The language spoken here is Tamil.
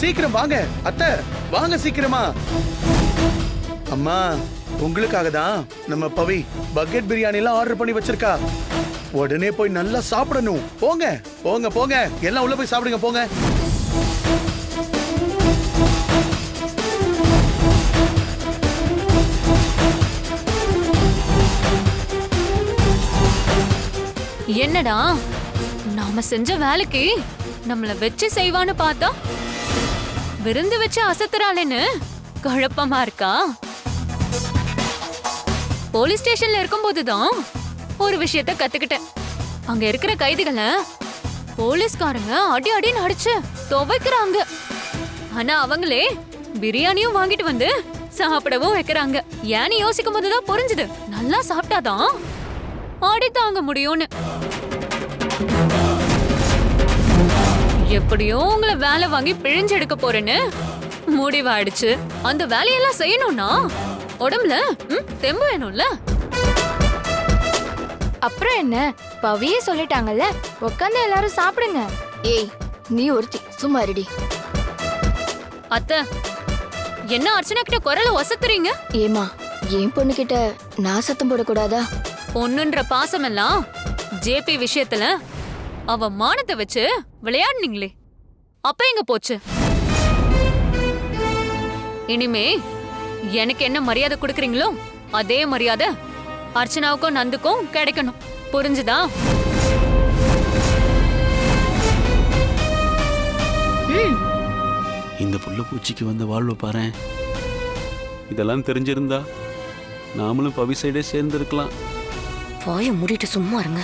சீக்கிரம் வாங்க அத்தை, வாங்க சீக்கிரமா. அம்மா, உங்களுக்காக தான் நம்ம பவி பக்கெட் பிரியாணி எல்லாம் ஆர்டர் பண்ணி வச்சிருக்கா. உடனே போய் நல்லா சாப்பிடணும். போங்க போங்க போங்க, எல்லாம் உள்ள போய் சாப்பிடுங்க போங்க. என்னடா நாம செஞ்ச வேலைக்கு நம்மள வச்சு செய்வான்னு பார்த்தா விருந்து வச்சு அசத்துறாளேன்னு குழப்பமா இருக்கா? போலீஸ் ஸ்டேஷன்ல இருக்கும்போதுதான் ஒரு விஷயத்த கத்துக்கிட்டேன். அங்க இருக்கிற கைதிகளை போலீஸ்காரங்க அடி அடின்னு அடிச்சு துவைக்கிறாங்க. ஆனா அவங்களே பிரியாணியும் வாங்கிட்டு வந்து சாப்பிடவும் வைக்கிறாங்க. ஏன்னு யோசிக்கும் போதுதான் புரிஞ்சுது, நல்லா சாப்பிட்டாதான் அடி தாங்க முடியும்னு. எப்படியோ உங்களை வேலை வாங்கி பிழிஞ்செடுக்க போறேன்னு முடிவாயிடுச்சு. அந்த வேலையெல்லாம் செய்யணும்னா உடம்புல தெம்பு வேணும்ல. அப்புறம் என்ன, பவியே சொல்லிட்டாங்கல்ல, உட்காந்து எல்லாரும் சாப்பிடுங்க. ஏய், நீ ஒருத்தி சும்மா இருடி. அத்தை, என்ன அர்ச்சனா கிட்ட குரலை ஒசத்துறீங்க? ஏமா, என் பொண்ணு கிட்ட நான் சத்தம் போடக்கூடாதா? பொண்ணுன்ற பாசமெல்லாம் ஜேபி விஷயத்துல அவ மானத்தை வச்சு விளையாடுனீங்களே, அப்ப எங்க போச்சு? இனிமே எனக்கு என்ன மரியாதை கொடுக்கறீங்களோ அதே மரியாதை அர்ச்சனாவுக்கும் நந்துக்கும் கிடைக்கணும். புரிஞ்சுதா? இந்த புள்ள பூச்சிக்கு வந்த வாழ்வு பாரு. இதெல்லாம் தெரிஞ்சிருந்தா நாமளும் பவி சைடே சேர்ந்து இருக்கலாம். வாயை மூடிட்டு சும்மா இருங்க.